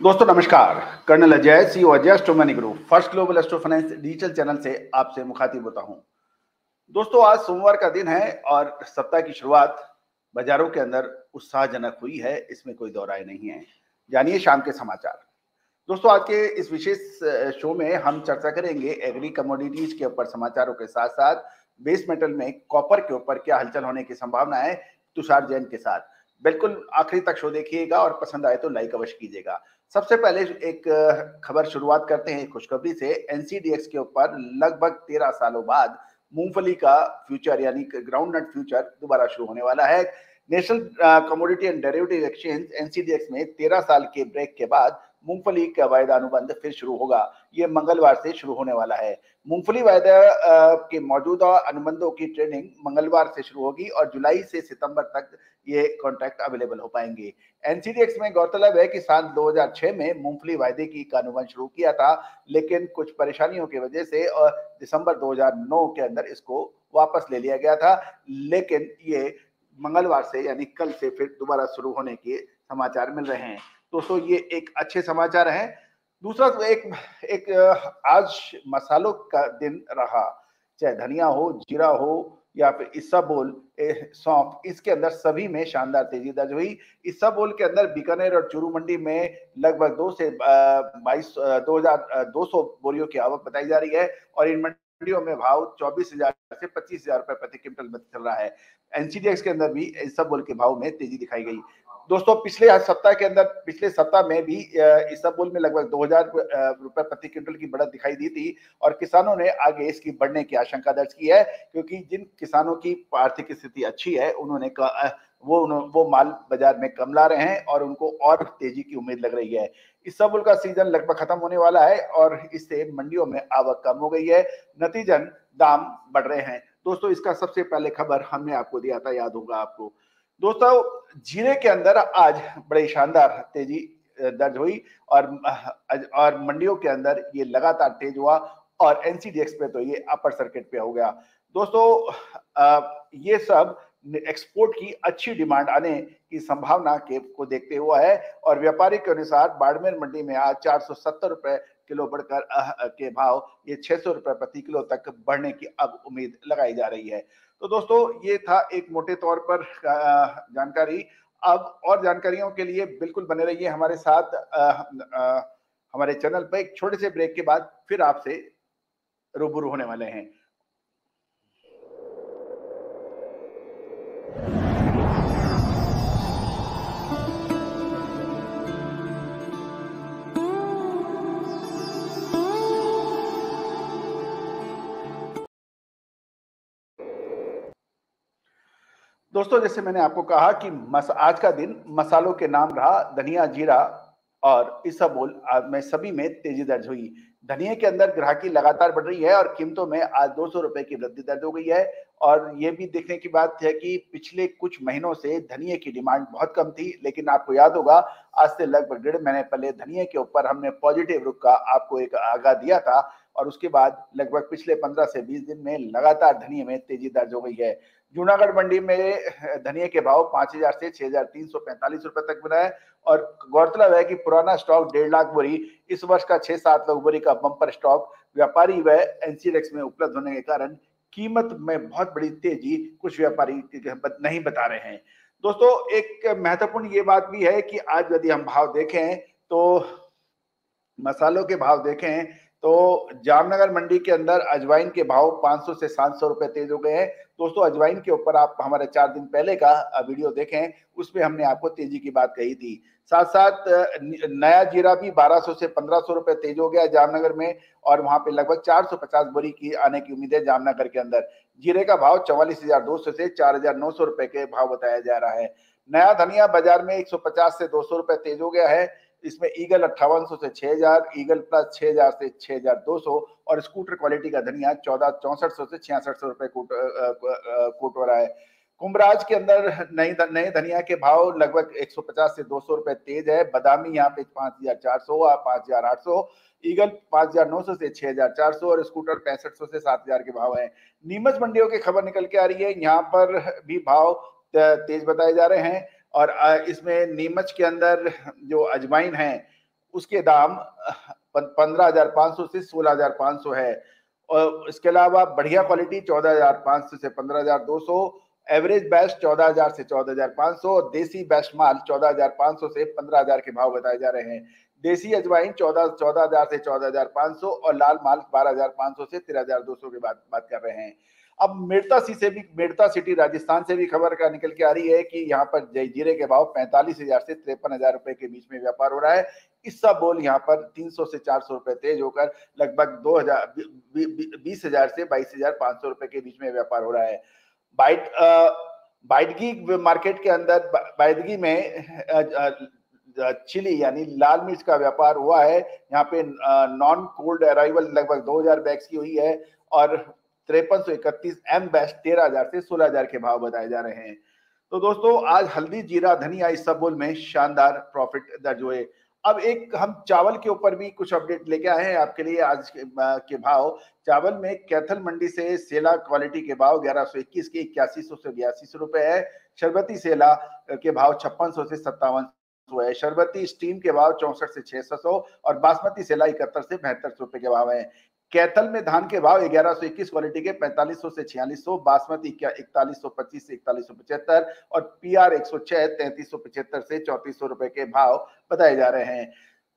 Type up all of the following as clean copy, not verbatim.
दोस्तों नमस्कार। Colonel Ajay, CEO Ajay astro money group first global astro finance digital channel से आपसे मुखातिब होता हूं। दोस्तों आज सोमवार का दिन है और सप्ताह की शुरुआत बाजारों के अंदर उत्साहजनक हुई है, इसमें कोई दो राय नहीं है। जानिए शाम के समाचार। दोस्तों आज के इस विशेष शो में हम चर्चा करेंगे एग्री कमोडिटीज के ऊपर समाचारों के साथ साथ बेस मेटल में कॉपर के ऊपर क्या हलचल होने की संभावना है तुषार जैन के साथ। बिल्कुल आखिरी तक शो देखिएगा और पसंद आए तो लाइक अवश्य कीजिएगा। सबसे पहले एक खबर शुरुआत करते हैं खुशखबरी से। एनसीडीएक्स के ऊपर लगभग 13 सालों बाद मूंगफली का फ्यूचर यानी ग्राउंड नट फ्यूचर दोबारा शुरू होने वाला है। National commodity and derivative exchange NCDEX में 13 साल के ब्रेक के बाद मूंगफली का वायदा अनुबंध फिर शुरू होगा। ये मंगलवार से शुरू होने वाला है। मूंगफली वायदा के मौजूदा अनुबंधों की ट्रेडिंग मंगलवार से शुरू होगी और जुलाई से सितंबर तक ये कॉन्ट्रैक्ट अवेलेबल हो पाएंगे। एनसीडीएक्स में गौरतलब है कि साल 2006 में मूंगफली वायदे की का अनुबंध शुरू किया था, लेकिन कुछ परेशानियों की वजह से दिसंबर 2009 के अंदर इसको वापस ले लिया गया था। लेकिन ये मंगलवार से यानी कल से फिर दोबारा शुरू होने के समाचार मिल रहे हैं। दोस्तों ये एक अच्छे समाचार हैं। दूसरा एक आज मसालों का दिन रहा, चाहे धनिया हो, जीरा हो या फिर इसबगोल, सौंफ, इसके अंदर सभी में शानदार तेजी दर्ज हुई। इसबगोल के अंदर बीकानेर और चूरू मंडी में लगभग 2 से 22,200 बोरियों की आवक बताई जा रही है और इन मंडियों में भाव 24,000 से 25,000 रुपए प्रति क्विंटल में चल रहा है। एनसीडीएक्स के अंदर भी इसबगोल के भाव में तेजी दिखाई गई। दोस्तों पिछले सप्ताह में भी इसबगोल में लगभग 2,000 रुपए प्रति क्विंटल की बढ़त दिखाई दी थी और किसानों ने आगे इसकी बढ़ने की आशंका दर्ज की है, क्योंकि जिन किसानों की आर्थिक स्थिति अच्छी है उन्होंने वो माल बाजार में कम ला रहे हैं और उनको और तेजी की उम्मीद लग रही है। इसबगोल का सीजन लगभग खत्म होने वाला है और इससे मंडियों में आवक कम हो गई है, नतीजन दाम बढ़ रहे हैं। दोस्तों इसका सबसे पहले खबर हमने आपको दिया था, याद होगा आपको। दोस्तों जीरे के अंदर आज बड़ी शानदार तेजी दर्ज हुई और मंडियों के अंदर ये लगातार तेज हुआ और एनसीडीएक्स पे तो ये अपर सर्किट पे हो गया। दोस्तों ये सब एक्सपोर्ट की अच्छी डिमांड आने की संभावना को देखते हुआ है और व्यापारी के अनुसार बाड़मेर मंडी में आज 470 रुपए किलो बढ़कर के भाव ये 600 रुपए प्रति किलो तक बढ़ने की अब उम्मीद लगाई जा रही है। तो दोस्तों ये था एक मोटे तौर पर जानकारी। अब और जानकारियों के लिए बिल्कुल बने रहिए हमारे साथ। हमारे चैनल पर एक छोटे से ब्रेक के बाद फिर आपसे रूबरू होने वाले हैं। दोस्तों जैसे मैंने आपको कहा कि आज का दिन मसालों के नाम रहा। धनिया, जीरा और इसबगोल में सभी में तेजी दर्ज हुई। धनिया के अंदर ग्राहकी लगातार बढ़ रही है और कीमतों में आज 200 रुपए की वृद्धि दर्ज हो गई है और ये भी देखने की बात है कि पिछले कुछ महीनों से धनिया की डिमांड बहुत कम थी, लेकिन आपको याद होगा आज से लगभग 1.5 महीने पहले धनिया के ऊपर हमने पॉजिटिव रुख का आपको एक आगाह दिया था और उसके बाद लगभग पिछले 15 से 20 दिन में लगातार धनिया में तेजी दर्ज हो गई है। जूनागढ़ मंडी में धनिया के भाव 5,000 से 6,345 रुपए तक बना है और गौरतलब है कि पुराना स्टॉक 1.5 लाख बोरी, इस वर्ष का 6-7 लाख बोरी का बम्पर स्टॉक व्यापारी व एनसीडीएक्स में उपलब्ध होने के कारण कीमत में बहुत बड़ी तेजी कुछ व्यापारी नहीं बता रहे हैं। दोस्तों एक महत्वपूर्ण ये बात भी है कि आज यदि हम भाव देखें तो मसालों के भाव देखें तो जामनगर मंडी के अंदर अजवाइन के भाव 500 से 700 रुपए तेज हो गए हैं। दोस्तों अजवाइन के ऊपर आप हमारे 4 दिन पहले का वीडियो देखें, उसमें हमने आपको तेजी की बात कही थी। साथ साथ नया जीरा भी 1200 से 1500 रुपए तेज हो गया जामनगर में और वहां पे लगभग 450 बोरी की आने की उम्मीद है जामनगर के अंदर। जीरे का भाव 44,200 से 4,900 रुपए के भाव बताया जा रहा है। नया धनिया बाजार में 150 से 200 रुपए तेज हो गया है। इसमें ईगल 5800 से 6,000, ईगल प्लस 6,000 से 6,200 और स्कूटर क्वालिटी का धनिया 6400 से 6600 रुपए कोट हो रहा है। कुंभराज के अंदर नए धनिया के भाव लगभग 150 से 200 रुपए तेज है। बादामी यहाँ पे 5,400 और 5,800, ईगल 5,900 से 6,400 और स्कूटर 6500 से 7,000 के भाव है। नीमच मंडियों की खबर निकल के आ रही है, यहाँ पर भी भाव तेज बताए जा रहे हैं और इसमें नीमच के अंदर जो अजवाइन है उसके दाम 15,500 से 16,500 है। और इसके अलावा बढ़िया क्वालिटी 14,500 से 15,200, एवरेज बेस्ट 14,000 से 14,500 और देसी बेस्ट माल 14,500 से 15,000 के भाव बताए जा रहे हैं। देसी अजवाइन 14,000 से 14,500 और लाल माल 12,500 से 13,200 की बात कर रहे हैं। अब मेड़ता सिटी राजस्थान से भी खबर का निकल के आ रही है कि यहाँ पर जीरे के भाव 45,000 से 53,000 रुपए के बीच में व्यापार हो रहा है। इसका बोल यहाँ पर 300 से 400 रुपए तेज होकर लगभग 20,000 से 22,500 रुपए के बीच में व्यापार हो रहा है। बाइडगी मार्केट के अंदर बाइडगी में चिली यानी लाल मिर्च का व्यापार हुआ है। यहाँ पे नॉन कोल्ड अराइवल लगभग 2,000 बैग्स की हुई है और 5331 एम बेस्ट 13,000 से 16,000 के भाव बताए जा रहे हैं। तो दोस्तों आज हल्दी, जीरा, धनिया इसबगोल में शानदार प्रॉफिट दर्ज हुए। अब एक हम चावल के ऊपर भी कुछ अपडेट लेके आए हैं आपके लिए आज के भाव। चावल में कैथल मंडी से सेला क्वालिटी के भाव 1121 के 8100 से 8200 रुपए है। शरबती सेला के भाव 5600 से 5700 है। शरबती स्टीम के भाव 64 से 600 और बासमती सेला 71 से 72 रुपए के भाव है। कैथल में धान के भाव 1121 क्वालिटी के 4500 से 4600, बासमती 4125 से 4175 और पीआर 106 3375 से 3400 रुपए के भाव बताए जा रहे हैं।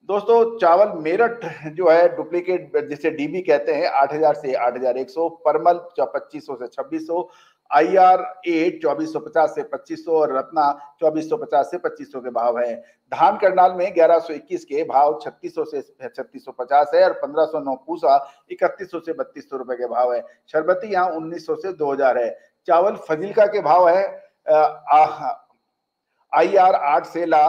दोस्तों चावल मेरठ जो है डुप्लीकेट जिसे डीबी कहते हैं 8,000 से 8,100, परमल 2500 से 2600, IR 8 2450 से 2500 और रत्ना 2450 से 2500 के भाव है। धान करनाल में 1121 के भाव 3600 से 3650 है और 1509 पूसा 3100 से 3200 रुपए के भाव है। शरबती यहाँ 1900 से 2000 है। चावल फजिल्का के भाव है IR 8 सेला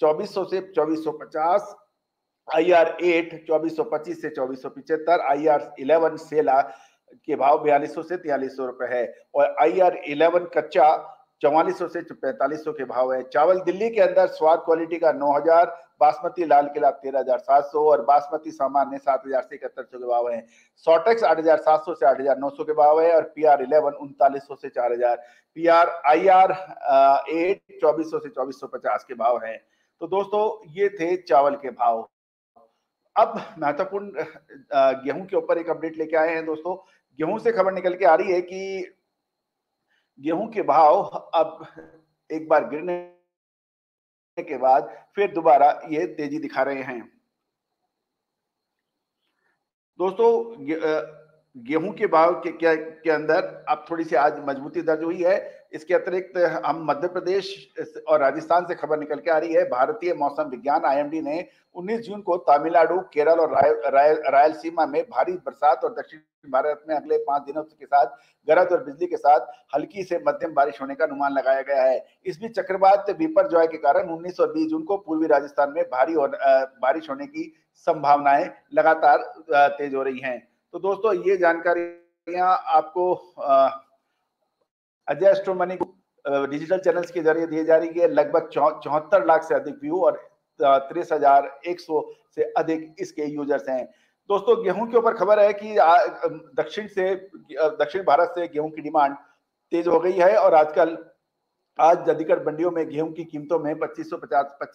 2400 से 2450, IR 8 2425 से 2475, IR 11 सेला के भाव 4200 से 4300 रुपए है और IR 11 कच्चा 4400 से 4500 के भाव है। चावल दिल्ली के अंदर स्वाद क्वालिटी का 9,000, बासमती लाल किला 13,700 और बासमती सामान्य 7,000 से 7100 के भाव है। सॉटेक्स 8,700 से 8,900 के भाव है और PR 11 3900 से 4,000, PR IR 8 2400 से 2450 के भाव है। तो दोस्तों ये थे चावल के भाव। अब महत्वपूर्ण गेहूं के ऊपर एक अपडेट लेके आए हैं दोस्तों। गेहूं से खबर निकल के आ रही है कि गेहूं के भाव अब एक बार गिरने के बाद फिर दोबारा ये तेजी दिखा रहे हैं। दोस्तों गेहूं के भाव के अंदर अब थोड़ी सी आज मजबूती दर्ज हुई है। इसके अतिरिक्त हम मध्य प्रदेश और राजस्थान से खबर निकल के आ रही है। भारतीय मौसम विज्ञान IMD ने 19 जून को तमिलनाडु, केरल और रायलसीमा में भारी बरसात और दक्षिण भारत में अगले 5 दिनों के साथ गरज और बिजली के साथ हल्की से मध्यम बारिश होने का अनुमान लगाया गया है। इस बीच चक्रवात बिपरजॉय के कारण 19 और 20 जून को पूर्वी राजस्थान में भारी और बारिश होने की संभावनाएं लगातार तेज हो रही हैं। तो दोस्तों ये जानकारियां आपको Ajay astro money digital channels के जरिए दी जा रही है। लगभग 74 लाख से अधिक व्यू और 63,100 से अधिक इसके यूजर्स हैं। दोस्तों गेहूं के ऊपर खबर है कि दक्षिण भारत से गेहूं की डिमांड तेज हो गई है और आज अधिकतर मंडियों में गेहूं की कीमतों में 25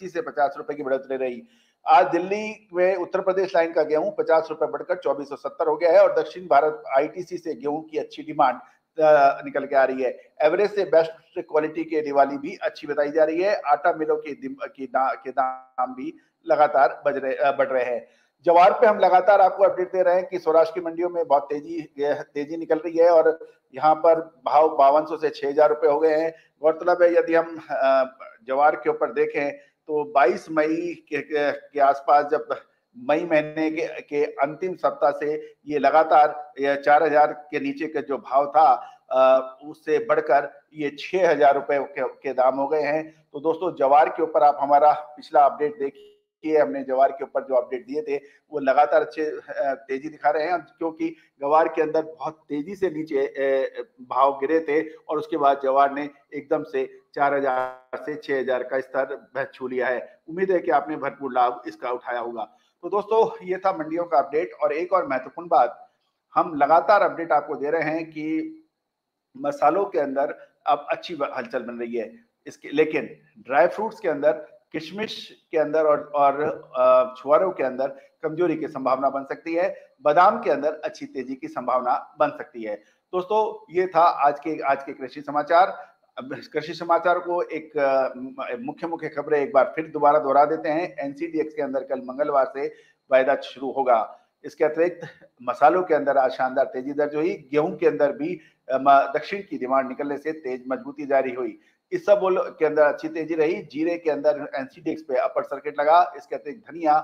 से 50 रुपए की बढ़ोतरी रही। आज दिल्ली में उत्तर प्रदेश लाइन का गेहूं 50 रुपए बढ़कर 2470 हो गया है और दक्षिण भारत ITC से गेहूं की अच्छी डिमांड निकल के आ रही है। एवरेज से बेस्ट क्वालिटी के दिवाली भी अच्छी बताई जा रही है। आटा मिलों के दाम भी लगातार बढ़ रहे हैं। जवार पे हम लगातार आपको अपडेट दे रहे हैं कि सौराष्ट्र की मंडियों में बहुत तेजी निकल रही है और यहाँ पर भाव 5200 से 6,000 रुपए हो गए हैं। गौरतलब है यदि हम जवार के ऊपर देखें तो 22 मई के आसपास जब मई महीने के अंतिम सप्ताह से ये लगातार 4,000 के नीचे का जो भाव था उससे बढ़कर ये 6,000 रुपए के दाम हो गए हैं। तो दोस्तों जवार के ऊपर आप हमारा पिछला अपडेट देखिए। हमने जवार के ऊपर जो अपडेट दिए थे वो लगातार अच्छे तेजी दिखा रहे हैं क्योंकि जवार के अंदर बहुत तेजी से नीचे भाव गिरे थे और उसके बाद जवार ने एकदम से 4,000 से 6,000 का स्तर छू लिया है। उम्मीद है कि आपने भरपूर लाभ इसका उठाया होगा। तो दोस्तों ये था मंडियों का अपडेट। और एक और महत्वपूर्ण बात, हम लगातार अपडेट आपको दे रहे हैं कि मसालों के अंदर अब अच्छी हलचल बन रही है इसके, लेकिन ड्राई फ्रूट्स के अंदर किशमिश के अंदर और छुआरों के अंदर कमजोरी की संभावना बन सकती है। बादाम के अंदर अच्छी तेजी की संभावना बन सकती है। दोस्तों, ये था आज के कृषि समाचार। अब कृषि समाचार को एक मुख्य मुख्य खबरें एक बार फिर दोबारा दोहरा देते हैं। एनसीडीएक्स के अंदर कल मंगलवार से वायदा शुरू होगा। इसके अतिरिक्त मसालों के अंदर आज शानदार तेजी दर्ज हुई। गेहूं के अंदर भी दक्षिण की डिमांड निकलने से तेज मजबूती जारी हुई। इसबगोल के अंदर अच्छी तेजी रही। जीरे के अंदर एनसीडीएक्स पे अपर सर्किट लगा। इसके अतिरिक्त धनिया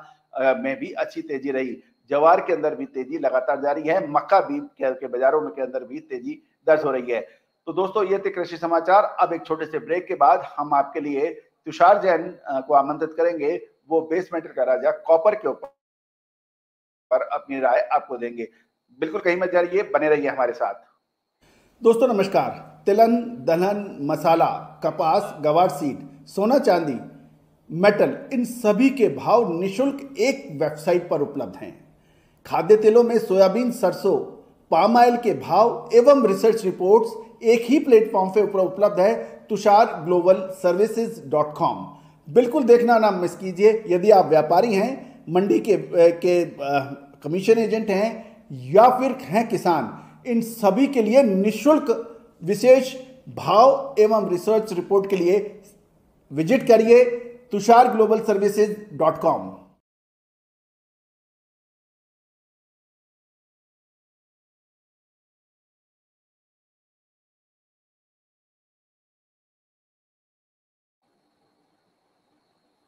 में भी अच्छी तेजी रही। जवार के अंदर भी तेजी लगातार जारी है। मक्का भी के बाजारों में के अंदर भी तेजी दर्ज हो रही है। तो दोस्तों, ये थे कृषि समाचार। अब एक छोटे से ब्रेक के बाद हम आपके लिए तुषार जैन को आमंत्रित करेंगे। वो बेस मेटल का राजा कॉपर के ऊपर अपनी राय आपको देंगे। बिल्कुल कहीं मत जाइए, बने रहिए हमारे साथ। दोस्तों नमस्कार। तिलहन, दलहन, मसाला, कपास, गवार सीड, सोना चांदी, मेटल, इन सभी के भाव निशुल्क एक वेबसाइट पर उपलब्ध हैं। खाद्य तेलों में सोयाबीन, सरसों, पाम ऑयल के भाव एवं रिसर्च रिपोर्ट्स एक ही प्लेटफॉर्म पे उपलब्ध है, tusharglobalservices.com। बिल्कुल देखना ना मिस कीजिए। यदि आप व्यापारी हैं, मंडी के कमीशन एजेंट हैं या फिर हैं किसान, इन सभी के लिए निशुल्क विशेष भाव एवं रिसर्च रिपोर्ट के लिए विजिट करिए tusharglobalservices.com।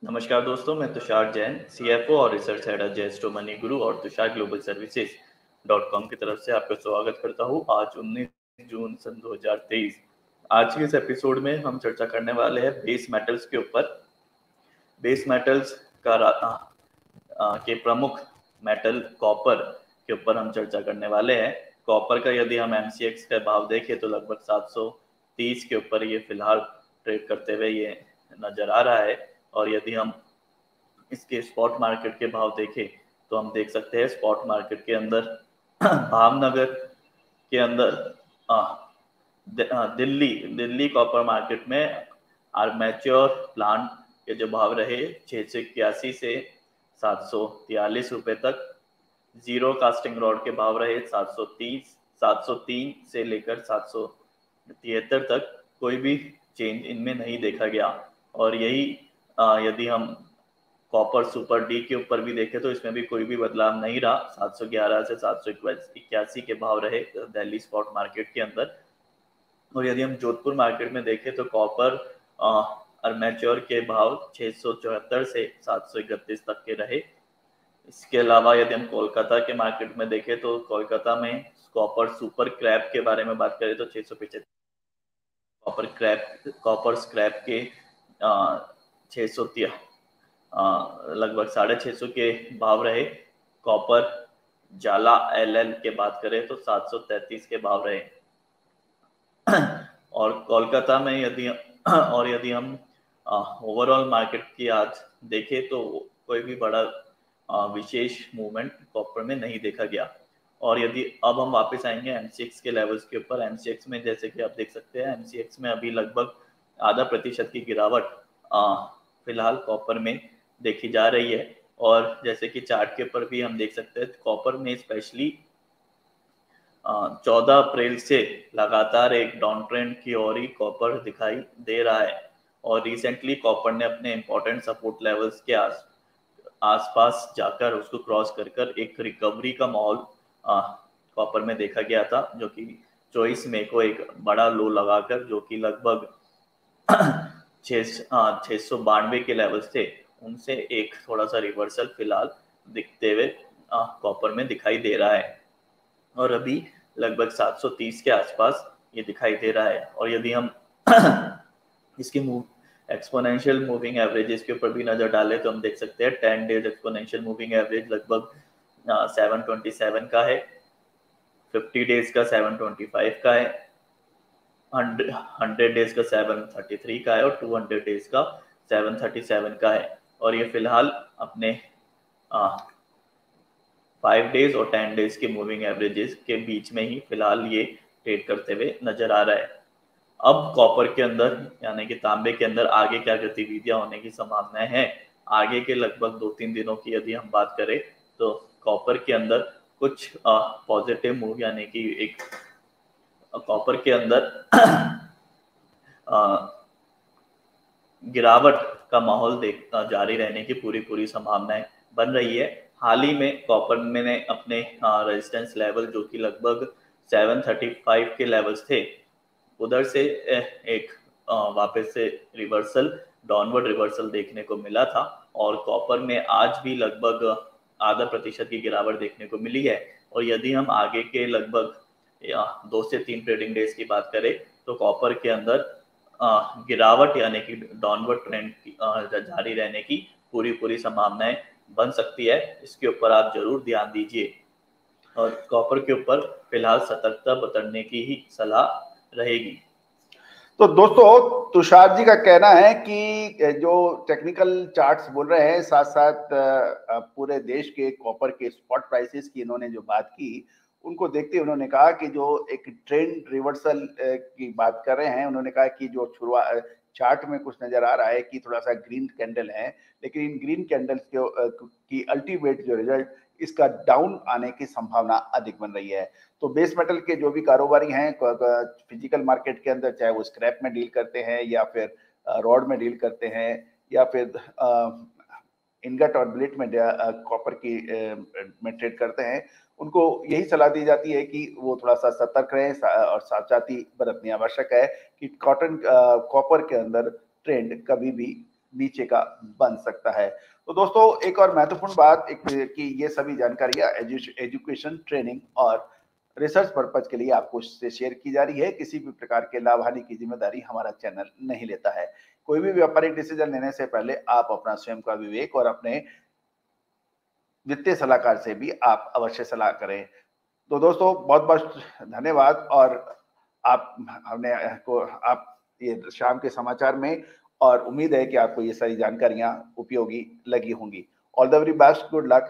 नमस्कार दोस्तों, मैं तुषार जैन, सीएफओ और रिसर्च हेड जेस्टो मनी गुरु और तुषार ग्लोबल सर्विसेज .com की तरफ से आपका स्वागत करता हूँ। आज 19 जून सन 2023। आज के इस एपिसोड में हम चर्चा करने वाले हैं बेस मेटल्स के ऊपर। बेस मेटल्स के प्रमुख मेटल कॉपर के ऊपर हम चर्चा करने वाले हैं। कॉपर का यदि हम एमसीएक्स का भाव देखें तो लगभग 730 के ऊपर ये फिलहाल ट्रेड करते हुए ये नजर आ रहा है। और यदि हम इसके स्पॉट मार्केट के भाव देखें तो हम देख सकते हैं स्पॉट मार्केट के अंदर भावनगर के अंदर दिल्ली कॉपर मार्केट में आर्मेच्योर प्लांट के जो भाव रहे 681 से 743 रुपए तक। जीरो कास्टिंग रॉड के भाव रहे 703 से लेकर 773 तक। कोई भी चेंज इनमें नहीं देखा गया। और यही यदि हम कॉपर सुपर डी के ऊपर भी देखें तो इसमें भी कोई भी बदलाव नहीं रहा। 711 से 781 के भाव रहे दिल्ली स्पॉट मार्केट के अंदर। और यदि हम जोधपुर मार्केट में देखें तो कॉपर आर्मेच्योर के भाव 674 से 731 तक के रहे। इसके अलावा यदि हम कोलकाता के मार्केट में देखें तो कोलकाता में कॉपर सुपर क्रैप के बारे में बात करें तो 675 कॉपर स्क्रैप के 630 लगभग 650 के भाव रहे। कॉपर जाला एलएल के बात करें तो 733 के भाव रहे। और कोलकाता में यदि हम ओवरऑल मार्केट की आज देखें तो कोई भी बड़ा विशेष मूवमेंट कॉपर में नहीं देखा गया। और यदि अब हम वापस आएंगे एमसीएक्स के लेवल्स के ऊपर, एमसीएक्स में जैसे कि आप देख सकते हैं एमसीएक्स में अभी लगभग आधा प्रतिशत की गिरावट फिलहाल कॉपर में देखी जा रही है। और जैसे कि चार्ट के ऊपर भी हम देख सकते हैं कॉपर में स्पेशली 14 अप्रैल से लगातार एक डाउन ट्रेंड की ओर ही कॉपर दिखाई दे रहा है। और रिसेंटली कॉपर ने अपने इंपॉर्टेंट सपोर्ट लेवल्स के आसपास जाकर उसको क्रॉस कर एक रिकवरी का माहौल कॉपर में देखा गया था, जो कि 24 मई को एक बड़ा लो लगाकर जो कि लगभग 692 के लेवल्स थे उनसे एक थोड़ा सा रिवर्सल फिलहाल दिखते हुए कॉपर में दिखाई दे रहा है। और अभी लगभग 730 के आसपास ये दिखाई दे रहा है। और यदि हम इसकी एक्सपोनेंशियल मूविंग एवरेजेस के ऊपर भी नजर डालें तो हम देख सकते हैं 10 डेज एक्सपोनेंशियल मूविंग एवरेज लगभग 727 का है, 50 डेज का 725 का है, 100 डेज का 733 का है और 200 डेज का 737 का है। और ये फिलहाल अपने 5 डेज और 10 डेज के मूविंग एवरेजेस के बीच में ही फिलहाल ये ट्रेड करते हुए नजर आ रहा है। अब कॉपर के अंदर यानी कि तांबे के अंदर आगे क्या गतिविधियां होने की संभावनाएं हैं? आगे के लगभग 2-3 दिनों की यदि हम बात करें तो कॉपर के अंदर कुछ पॉजिटिव मूव यानी कि एक कॉपर के अंदर गिरावट का माहौल जारी रहने की पूरी संभावनाएं बन रही है। हाल ही में कॉपर में ने अपने रेजिस्टेंस लेवल जो कि लगभग 735 के लेवल्स थे, उधर से एक वापस से रिवर्सल, डाउनवर्ड रिवर्सल देखने को मिला था और कॉपर में आज भी लगभग आधा प्रतिशत की गिरावट देखने को मिली है। और यदि हम आगे के लगभग 2 से 3 ट्रेडिंग डेज की बात करें तो कॉपर के अंदर गिरावट यानी कि डाउनवर्ड ट्रेंड जारी रहने की पूरी संभावनाएं बन सकती है। इसके ऊपर आप जरूर ध्यान दीजिए और कॉपर के ऊपर फिलहाल सतर्कता बरतने की ही सलाह रहेगी। तो दोस्तों, तुषार जी का कहना है कि जो टेक्निकल चार्ट्स बोल रहे हैं, साथ साथ पूरे देश के कॉपर के स्पॉट प्राइसेस की इन्होंने जो बात की, उनको देखते हुए उन्होंने कहा कि जो एक ट्रेंड रिवर्सल की बात कर रहे हैं, उन्होंने कहा कि जो शुरुआत चार्ट में कुछ नजर आ रहा है कि थोड़ा सा ग्रीन कैंडल है, लेकिन इन ग्रीन कैंडल्स की अल्टीमेट जो रिजल्ट इसका डाउन आने की संभावना अधिक बन रही है। तो बेस मेटल के जो भी कारोबारी हैं फिजिकल मार्केट के अंदर, चाहे वो स्क्रैप में डील करते हैं या फिर रॉड में डील करते हैं या फिर इनगट और बिलेट में कॉपर की में ट्रेड करते हैं, उनको यही सलाह दी जाती है कि वो थोड़ा सा सतर्क रहें और सावधानी बरतनी आवश्यक है कि कॉपर के अंदर ट्रेंड कभी भी नीचे का बन सकता है। तो दोस्तों, एक और महत्वपूर्ण बात कि ये सभी जानकारियां एजुकेशन, ट्रेनिंग और रिसर्च पर्पज के लिए आपको से शेयर की जा रही है। किसी भी प्रकार के लाभ हानि की जिम्मेदारी हमारा चैनल नहीं लेता है। कोई भी व्यापारिक डिसीजन लेने से पहले आप अपना स्वयं का विवेक और अपने वित्तीय सलाहकार से भी आप अवश्य सलाह करें। तो दोस्तों, बहुत बहुत धन्यवाद। और आप ये शाम के समाचार में, और उम्मीद है कि आपको ये सारी जानकारियां उपयोगी लगी होंगी। All the very best, good luck.